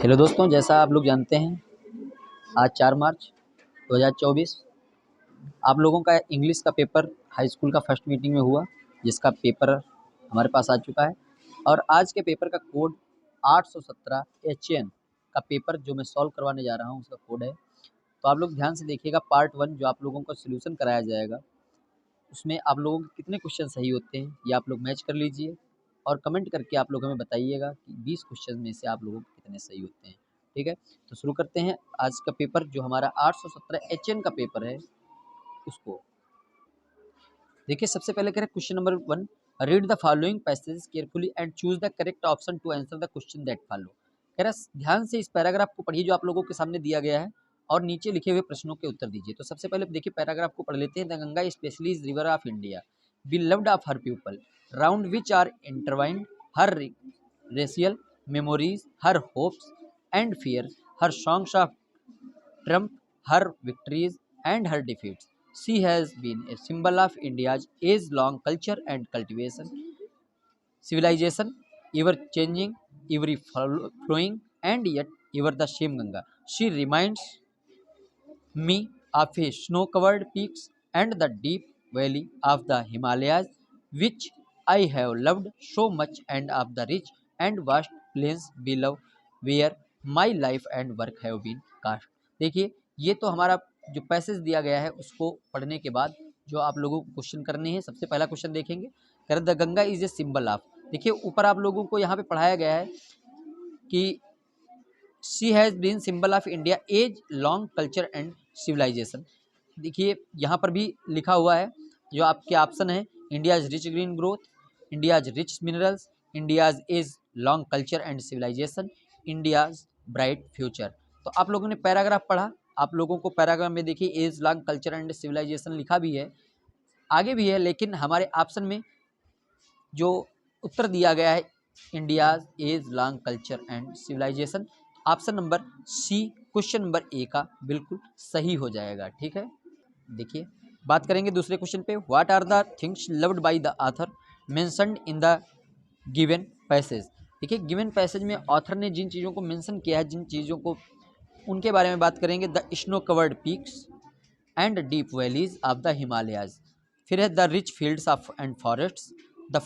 Hello दोस्तों, जैसा आप लोग जानते हैं आज 4 मार्च 2024 आप लोगों का इंग्लिश का पेपर हाई स्कूल का फर्स्ट मीटिंग में हुआ, जिसका पेपर हमारे पास आ चुका है। और आज के पेपर का कोड 817 HN का पेपर जो मैं सॉल्व करवाने जा रहा हूँ उसका कोड है। तो आप लोग ध्यान से देखिएगा। पार्ट 1 जो आप लोगों को सोल्यूशन कराया जाएगा उसमें आप लोगों के कितने क्वेश्चन सही होते हैं ये आप लोग मैच कर लीजिए और कमेंट करके आप लोग हमें बताइएगा कि 20 क्वेश्चन में से आप लोगों के कितने सही होते हैं। ठीक है, तो शुरू करते हैं आज का पेपर जो हमारा 817 HN का पेपर है उसको। देखिए, सबसे पहले कह रहे question number 1, read the following passage carefully and choose the correct option to answer the question that follow. कह रहा ध्यान से इस पैराग्राफ को पढ़िए जो आप लोगों के सामने दिया गया है और नीचे लिखे हुए प्रश्नों के उत्तर दीजिए। तो सबसे पहले देखिए पैराग्राफ को पढ़ लेते हैं। The Ganga specially is river of India, beloved of her people, round which are intertwined her racial memories, her hopes and fears, her songs of triumph, her victories and her defeats. She has been a symbol of India's age-long culture and cultivation, civilization, ever changing, ever flowing, and yet ever the same Ganga. She reminds me of a snow-covered peaks and the deep valley of the Himalayas, which I have loved so much, and of the rich and vast plains below, where my life and work have been cast. देखिए, ये तो हमारा जो passage दिया गया है उसको पढ़ने के बाद जो आप लोगों को क्वेश्चन करने हैं। सबसे पहला क्वेश्चन देखेंगे, कर the Ganga is a symbol of. देखिए ऊपर आप लोगों को यहाँ पे पढ़ाया गया है कि she has been symbol of India age long culture and civilisation. देखिए यहाँ पर भी लिखा हुआ है जो आपके ऑप्शन है, India's rich green growth, India's rich minerals, India's age long culture and civilisation, India's bright future. तो आप लोगों ने पैराग्राफ पढ़ा, आप लोगों को पैराग्राफ में देखिए age long culture and civilisation लिखा भी है, आगे भी है, लेकिन हमारे ऑप्शन में जो उत्तर दिया गया है India's age long culture and civilisation, option number C question number A का बिल्कुल सही हो जाएगा। ठीक है, देखिए बात करेंगे दूसरे क्वेश्चन पे। What are the things loved by the author mentioned in the given passage. देखिए गिवन पैसेज में ऑथर ने जिन चीज़ों को मेंशन किया है, जिन चीज़ों को, उनके बारे में बात करेंगे। The snow covered peaks and deep valleys of the Himalayas, फिर है the rich fields of and forests, the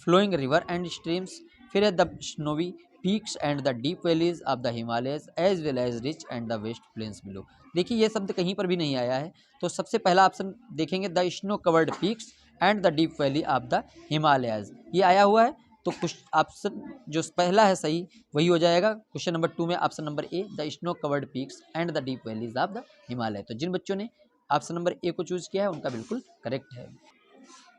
flowing river and streams, फिर है the snowy peaks and the deep valleys of the Himalayas as well as rich and the west plains below. देखिए ये शब्द कहीं पर भी नहीं आया है, तो सबसे पहला ऑप्शन देखेंगे the snow covered peaks and the deep valley of the Himalayas, ये आया हुआ है। तो कुछ ऑप्शन जो पहला है सही वही हो जाएगा। क्वेश्चन नंबर 2 में option number A the snow covered peaks and the deep valleys of the Himalaya. तो जिन बच्चों ने ऑप्शन नंबर ए को चूज किया है उनका बिल्कुल करेक्ट है।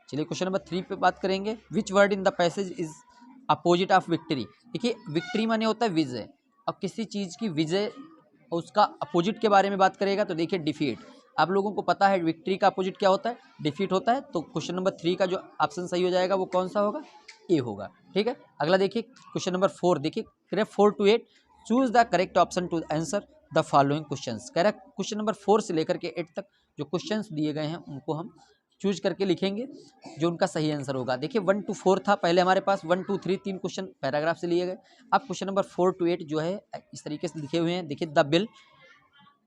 चलिए क्वेश्चन नंबर 3 पे बात करेंगे। Which word in the passage is opposite of victory. देखिए विक्ट्री माने होता है विजय, अब किसी चीज़ की विजय उसका अपोजिट के बारे में बात करेगा तो देखिए डिफीट। आप लोगों को पता है विक्ट्री का अपोजिट क्या होता है, डिफीट होता है। तो क्वेश्चन नंबर 3 का जो ऑप्शन सही हो जाएगा वो कौन सा होगा, ए होगा। ठीक है, अगला देखिए क्वेश्चन नंबर 4, देखिए कह रहे 4 to 8 choose the correct option to answer the following question. कह रहा है क्वेश्चन नंबर 4 से लेकर के 8 तक जो क्वेश्चन दिए गए हैं उनको हम चूज करके लिखेंगे जो उनका सही आंसर होगा। देखिए 1 to 4 था पहले हमारे पास, 1 2 3 3 क्वेश्चन पैराग्राफ से लिए गए। अब क्वेश्चन नंबर 4 to 8 जो है इस तरीके से लिखे हुए हैं। देखिए द बिल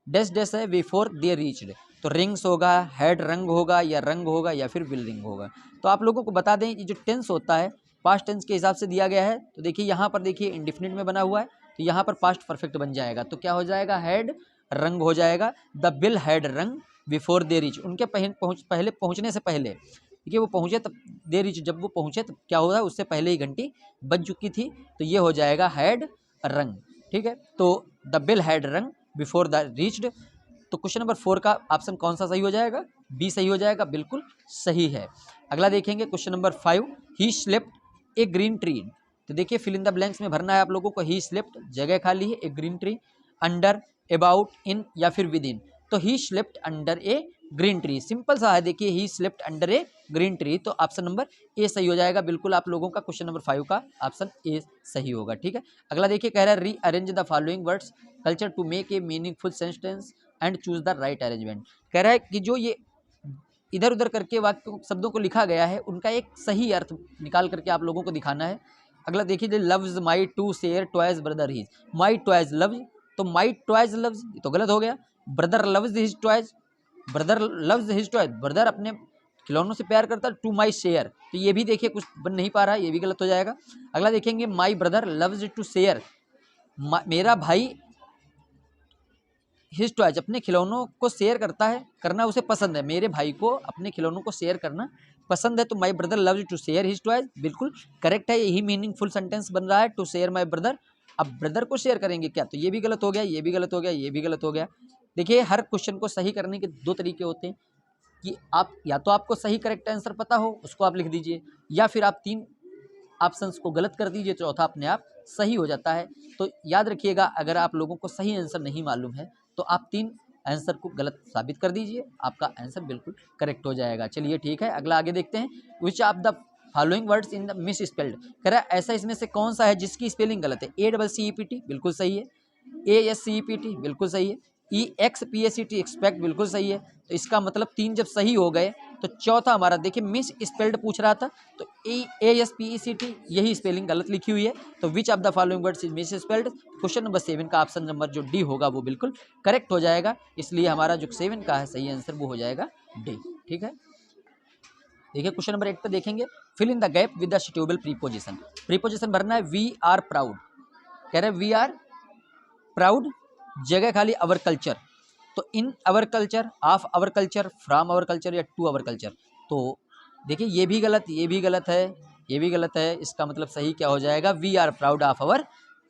डैश डैश है बिफोर दे रीच्ड, तो रिंग्स होगा, हेड रंग होगा, या रंग होगा, या फिर बिल रिंग होगा। तो आप लोगों को बता दें कि जो टेंस होता है पास्ट टेंस के हिसाब से दिया गया है। तो देखिए यहाँ पर देखिए इंडिफिनिट में बना हुआ है, तो यहाँ पर पास्ट परफेक्ट बन जाएगा। तो क्या हो जाएगा, हेड रंग हो जाएगा। द बिल हेड रंग बिफोर दे रीच, उनके पहले पहुँचने से पहले, देखिए वो पहुँचे तब दे रीच, जब वो पहुँचे तब क्या हो रहा है, उससे पहले ही घंटी बज चुकी थी, तो ये हो जाएगा हेड रंग। ठीक है, तो द बिल हेड रंग बिफोर द रीच्ड। तो क्वेश्चन नंबर 4 का ऑप्शन कौन सा सही हो जाएगा, बी सही हो जाएगा, बिल्कुल सही है। अगला देखेंगे question number 5, he slept A green tree. तो देखिए फिल इन द ब्लैंक्स में भरना है आप लोगों को। ही स्लेप्ट जगह खाली है, ए ग्रीन ट्री, अंडर, अबाउट, इन या फिर विद इन। तो he slept under A green tree, simple सा है। देखिए he slept under A green tree, तो ऑप्शन नंबर ए सही हो जाएगा। बिल्कुल आप लोगों का क्वेश्चन नंबर 5 का ऑप्शन ए सही होगा। ठीक है, अगला देखिए कह रहा है rearrange the following words culture to make a meaningful sentence and choose the right arrangement. कह रहा है कि जो ये इधर उधर करके वाक्य शब्दों को लिखा गया है उनका एक सही अर्थ निकाल करके आप लोगों को दिखाना है अगला देखिए, loves my to share toys brother his, my toys loves, तो माई टॉयज लव्स तो गलत हो गया। Brother loves his toys, brother loves his toys, brother अपने खिलौनों से प्यार करता है। टू माई शेयर, तो ये भी देखिए कुछ बन नहीं पा रहा है, ये भी गलत हो जाएगा। अगला देखेंगे, my brother loves to share, मेरा भाई हिज टॉयज, अपने खिलौनों को शेयर करता है, करना उसे पसंद है, मेरे भाई को अपने खिलौनों को शेयर करना पसंद है, तो my brother loves to share his toys बिल्कुल करेक्ट है, यही मीनिंगफुल सेंटेंस बन रहा है, टू शेयर माई ब्रदर। अब ब्रदर को शेयर करेंगे क्या, तो ये भी गलत हो गया, ये भी गलत हो गया, ये भी गलत हो गया। देखिए, हर क्वेश्चन को सही करने के दो तरीके होते हैं कि आप या तो आपको सही करेक्ट आंसर पता हो, उसको आप लिख दीजिए, या फिर आप 3 ऑप्शंस को गलत कर दीजिए, चौथा अपने आप सही हो जाता है। तो याद रखिएगा, अगर आप लोगों को सही आंसर नहीं मालूम है तो आप 3 आंसर को गलत साबित कर दीजिए, आपका आंसर बिल्कुल करेक्ट हो जाएगा। चलिए ठीक है, अगला आगे देखते हैं। Which of the following words in the miss spelled, कह रहा है ऐसा इसमें से कौन सा है जिसकी स्पेलिंग गलत है। ACCEPT बिल्कुल सही है, ASCEPT बिल्कुल सही है, EXPACT एक्सपेक्ट बिल्कुल सही है। तो इसका मतलब 3 जब सही हो गए तो चौथा हमारा देखिए मिस स्पेल्ड पूछ रहा था, तो ASPECT यही स्पेलिंग गलत लिखी हुई है। तो which of the following words is miss spelled, question number 7 का ऑप्शन नंबर जो डी होगा वो बिल्कुल करेक्ट हो जाएगा, इसलिए हमारा जो 7 का है सही आंसर वो हो जाएगा डी। ठीक है, देखिए क्वेश्चन नंबर 8 पे देखेंगे, fill in the gap with the suitable preposition. Preposition भरना है, वी आर प्राउड, कह रहे वी आर प्राउड, जगह खाली अवर कल्चर, तो in our culture, of our culture, from our culture या टू अवर कल्चर। तो देखिए ये भी गलत, ये भी गलत है, ये भी गलत है, इसका मतलब सही क्या हो जाएगा, we are proud of our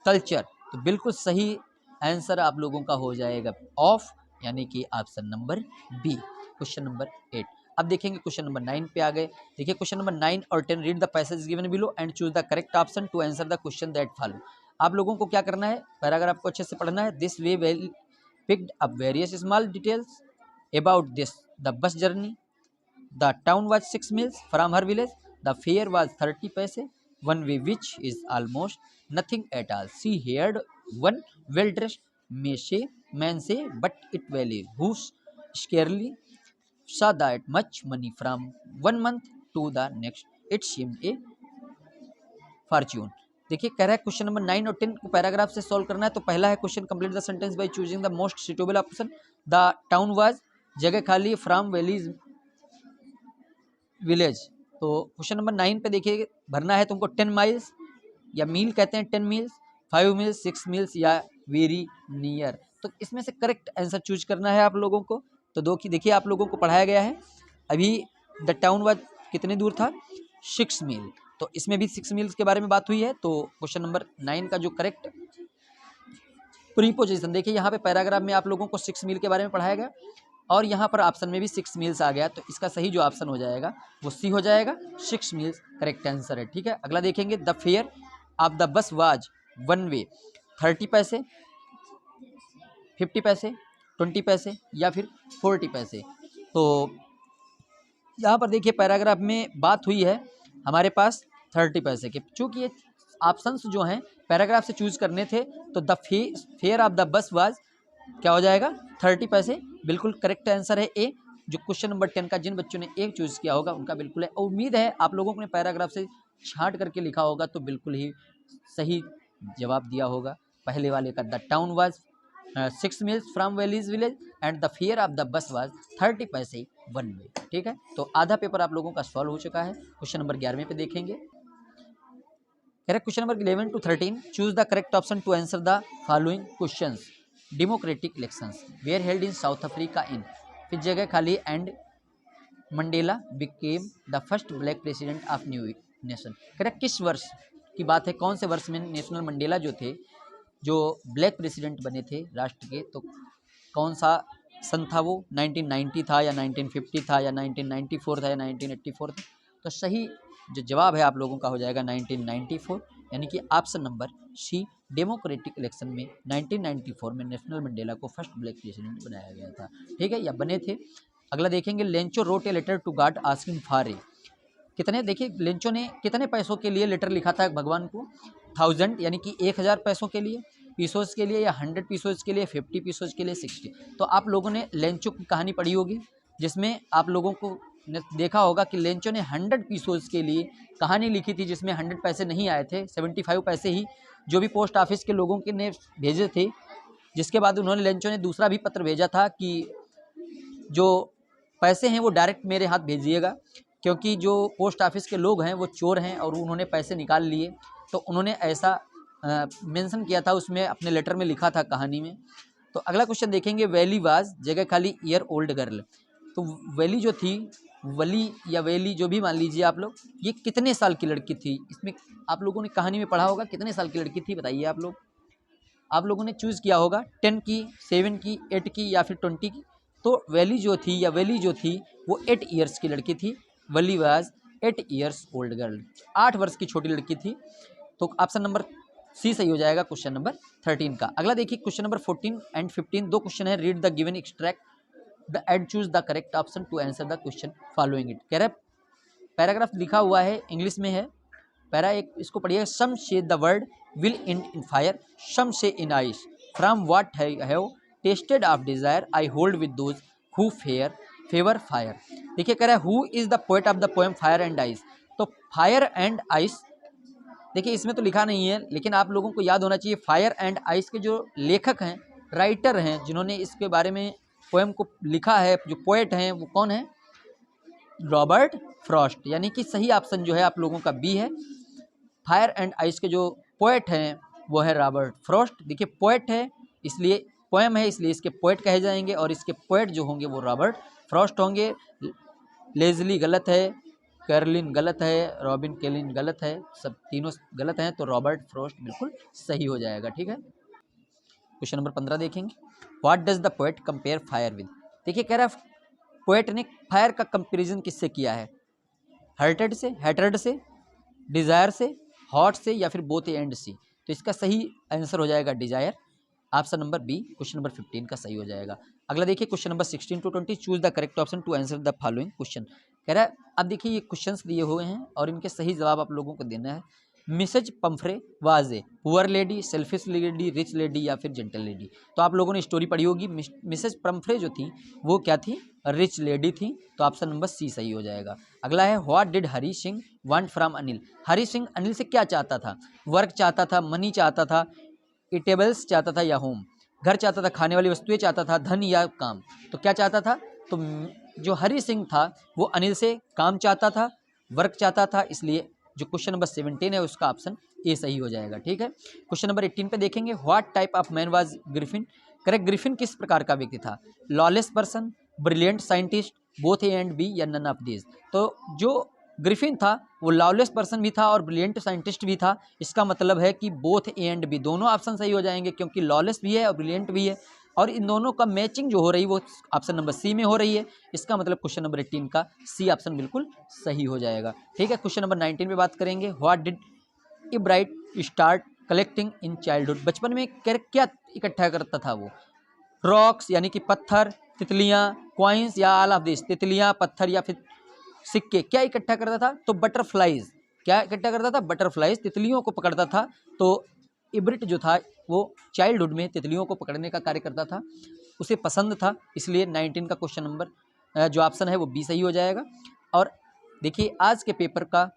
culture. तो बिल्कुल सही आंसर आप लोगों का हो जाएगा ऑफ, यानी कि option number B, question number 8। अब देखेंगे क्वेश्चन नंबर 9 पे आ गए। देखिए क्वेश्चन नंबर 9 और 10, read the passage given below and choose the correct option to answer the question that follow. आप लोगों को क्या करना है, पैराग्राफ को अच्छे से पढ़ना है। This way well picked up various small details about this, the bus journey, the town was 6 miles from her village, the fare was 30 paise one way, which is almost nothing at all. She heard one well dressed man say, but it valley who scarcely saw that much money from 1 month to the next, it seemed a fortune। देखिए कह रहा है question number 9 और 10 को paragraph से solve करना है। तो पहला है question, complete the sentence by choosing the most suitable option. The town was, जगह खाली फ्रॉम वैलीज विलेज। तो क्वेश्चन नंबर 9 पे देखिए भरना है तुमको 10 माइल्स, या मील कहते हैं 10 मील्स, 5 मील्स, 6 मील्स या वेरी नियर। तो इसमें से करेक्ट आंसर चूज करना है आप लोगों को। तो देखिए आप लोगों को पढ़ाया गया है अभी, द टाउन वाज कितनी दूर था, 6 मील, तो इसमें भी 6 मील्स के बारे में बात हुई है। तो क्वेश्चन नंबर 9 का जो करेक्ट प्रीपोजिशन, देखिए यहाँ पे पैराग्राफ में आप लोगों को 6 मील के बारे में पढ़ाया गया, और यहाँ पर ऑप्शन में भी 6 मील्स आ गया, तो इसका सही जो ऑप्शन हो जाएगा वो सी हो जाएगा, 6 मील्स करेक्ट आंसर है। ठीक है, अगला देखेंगे, the fair of the bus was one way 30 पैसे, 50 पैसे, 20 पैसे या फिर 40 पैसे। तो यहाँ पर देखिए पैराग्राफ में बात हुई है हमारे पास 30 पैसे के, चूँकि ये ऑप्शंस जो हैं पैराग्राफ से चूज करने थे, तो the fair of the bus was क्या हो जाएगा, 30 पैसे, बिल्कुल करेक्ट आंसर है ए। जो क्वेश्चन नंबर 10 का जिन बच्चों ने एक चूज किया होगा उनका बिल्कुल है, और उम्मीद है आप लोगों ने पैराग्राफ से छांट करके लिखा होगा तो बिल्कुल ही सही जवाब दिया होगा। पहले वाले का the town was 6 meals from valleys village and the fair of the bus was 30 पैसे वन वे। ठीक है, तो आधा पेपर आप लोगों का सॉल्व हो चुका है। क्वेश्चन नंबर 11 पे देखेंगे, correct question number 11 to 13, choose the correct option to answer the following questions. Democratic elections were held in South Africa in, फिर जगह खाली, and Mandela became the first black president of new nation. Correct किस वर्ष की बात है, कौन से वर्ष में नेशनल मंडेला जो थे, जो ब्लैक प्रेसिडेंट बने थे राष्ट्र के, तो कौन सा सन था वो, 1990 था या 1950 था या 1994 था या 1984 था। तो सही जो जवाब है आप लोगों का हो जाएगा 1994, यानी कि option number C, democratic election में 1994 में नेशनल मंडेला को फर्स्ट ब्लैक प्रेसिडेंट बनाया गया था। ठीक है, या बने थे। अगला देखेंगे, Lencho wrote a letter to God asking for a, कितने, देखिए लेंचो ने कितने पैसों के लिए लेटर लिखा था भगवान को, 1000 यानी कि 1000 पैसों के लिए, पीसोस के लिए, या 100 पीसोस के लिए, 50 पीसोस के लिए, 60। तो आप लोगों ने लेंचो की कहानी पढ़ी होगी, जिसमें आप लोगों को ने देखा होगा कि लेंचो ने 100 पीसोज के लिए कहानी लिखी थी जिसमें 100 पैसे नहीं आए थे, 75 पैसे ही जो भी पोस्ट ऑफिस के लोगों के ने भेजे थे। जिसके बाद उन्होंने लेंचो ने दूसरा भी पत्र भेजा था कि जो पैसे हैं वो डायरेक्ट मेरे हाथ भेजिएगा, क्योंकि जो पोस्ट ऑफिस के लोग हैं वो चोर हैं और उन्होंने पैसे निकाल लिए। तो उन्होंने ऐसा मेंशन किया था, उसमें अपने लेटर में लिखा था कहानी में। तो अगला क्वेश्चन देखेंगे, वैली वाज जगह खाली ईयर ओल्ड गर्ल। तो वैली जो थी, वली या वैली जो भी मान लीजिए आप लोग, ये कितने साल की लड़की थी? इसमें आप लोगों ने कहानी में पढ़ा होगा कितने साल की लड़की थी, बताइए आप लोग। आप लोगों ने चूज़ किया होगा 10 की, 7 की, 8 की या फिर 20 की। तो वैली जो थी या वैली जो थी वो 8 ईयर्स की लड़की थी। वली वाज 8 ईयर्स ओल्ड गर्ल, 8 वर्ष की छोटी लड़की थी। तो ऑप्शन नंबर सी सही हो जाएगा क्वेश्चन नंबर 13 का। अगला देखिए क्वेश्चन नंबर 14 एंड 15, दो क्वेश्चन है। Read the given extract the and choose the correct option to answer the question following it. कह रहा है पैराग्राफ लिखा हुआ है, इंग्लिश में है। पैरा एक इसको पढ़िए। Some say the world will in fire, some say in ice, from what have tasted of desire I hold with those who favour fire. देखिए कह रहा है who is the poet of the poem fire and ice. तो fire and ice, देखिए इसमें तो लिखा नहीं है लेकिन आप लोगों को याद होना चाहिए फायर एंड आइस के जो लेखक हैं, राइटर हैं, जिन्होंने इसके बारे में पोएम को लिखा है, जो पोएट हैं वो कौन है? Robert Frost. यानी कि सही ऑप्शन जो है आप लोगों का बी है। फायर एंड आइस के जो पोएट हैं वो है रॉबर्ट फ्रॉस्ट। देखिए पोएट है इसलिए, पोएम है इसलिए इसके पोएट कहे जाएंगे और इसके पोएट जो होंगे वो रॉबर्ट फ्रॉस्ट होंगे। लेजली गलत है, कैरलिन गलत है, रॉबिन केलिन गलत है, सब तीनों गलत हैं। तो रॉबर्ट फ्रॉस्ट बिल्कुल सही हो जाएगा। ठीक है, क्वेश्चन नंबर 15 देखेंगे। What does the poet compare fire with. देखिए कह रहा है पोएट ने फायर का कंपेरिजन किससे किया है? हर्टेड से, हैटर्ड से, डिजायर से, हॉट से या फिर बोथ एंड सी। तो इसका सही आंसर हो जाएगा desire. Option number B question number 15 का सही हो जाएगा। अगला देखिए question number 16 to 20, choose the correct option to answer the following question. कह रहा है अब देखिए ये क्वेश्चंस दिए हुए हैं और इनके सही जवाब आप लोगों को देना है। Mrs Pumphrey was a poor lady, selfish lady, rich lady या फिर जेंटल लेडी। तो आप लोगों ने स्टोरी पढ़ी होगी। मिसेज पंफ्रे जो थी वो क्या थी? रिच लेडी थी। तो ऑप्शन नंबर सी सही हो जाएगा। अगला है what did Hari Singh want from Anil. Hari Singh Anil से क्या चाहता था? वर्क चाहता था, मनी चाहता था, इटेबल्स चाहता था या होम, घर चाहता था, खाने वाली वस्तुएं चाहता था, धन या काम। तो क्या चाहता था? तो जो हरी सिंह था वो अनिल से काम चाहता था, वर्क चाहता था, इसलिए जो क्वेश्चन नंबर 17 है उसका ऑप्शन ए सही हो जाएगा। ठीक है, क्वेश्चन नंबर 18 पे देखेंगे। What type of man was Griffin. Correct, Griffin किस प्रकार का व्यक्ति था? Lawless person, brilliant scientist, both A and B या नन ऑफ दीज। तो जो ग्रिफिन था वो लॉलेस पर्सन भी था और ब्रिलियंट साइंटिस्ट भी था। इसका मतलब है कि बोथ ए एंड बी दोनों ऑप्शन सही हो जाएंगे, क्योंकि लॉलेस भी है और ब्रिलियंट भी है और इन दोनों का मैचिंग जो हो रही है वो ऑप्शन नंबर सी में हो रही है। इसका मतलब क्वेश्चन नंबर 18 का सी ऑप्शन बिल्कुल सही हो जाएगा। ठीक है, क्वेश्चन नंबर 19 पे बात करेंगे। What did Ebright start collecting in childhood. बचपन में क्या इकट्ठा करता था वो? रॉक्स यानी कि पत्थर, तितलियां, कॉइन्स या ऑल ऑफ दिस। तितलियां, पत्थर या फिर सिक्के। क्या इकट्ठा करता था? तो बटरफ्लाइज। क्या इकट्ठा करता था? बटरफ्लाइज, तितलियों को पकड़ता था। तो इब्रिट जो था वो चाइल्डहुड में तितलियों को पकड़ने का कार्य करता था, उसे पसंद था, इसलिए 19 का क्वेश्चन नंबर जो ऑप्शन है वो बी सही हो जाएगा। और देखिए आज के पेपर का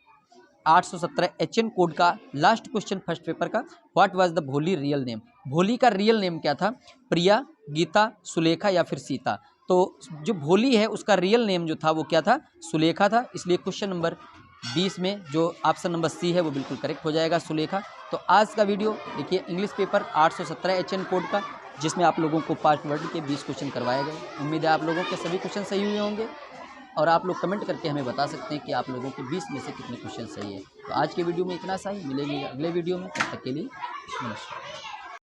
817 HN कोड का लास्ट क्वेश्चन फर्स्ट पेपर का। व्हाट वाज द भोली रियल नेम। भोली का रियल नेम क्या था? प्रिया, गीता, सुलेखा या फिर सीता। तो जो भोली है उसका रियल नेम जो था वो क्या था? सुलेखा था, इसलिए क्वेश्चन नंबर 20 में जो ऑप्शन नंबर सी है वो बिल्कुल करेक्ट हो जाएगा, सुलेखा। तो आज का वीडियो देखिए इंग्लिश पेपर 817 HN कोड का, जिसमें आप लोगों को पास्ट वर्ड के 20 क्वेश्चन करवाए गए। उम्मीद है आप लोगों के सभी क्वेश्चन सही हुए होंगे और आप लोग कमेंट करके हमें बता सकते हैं कि आप लोगों के 20 में से कितने क्वेश्चन सही है। तो आज के वीडियो में इतना सा ही, मिलेंगे अगले वीडियो में, तब तक के लिए नमस्कार।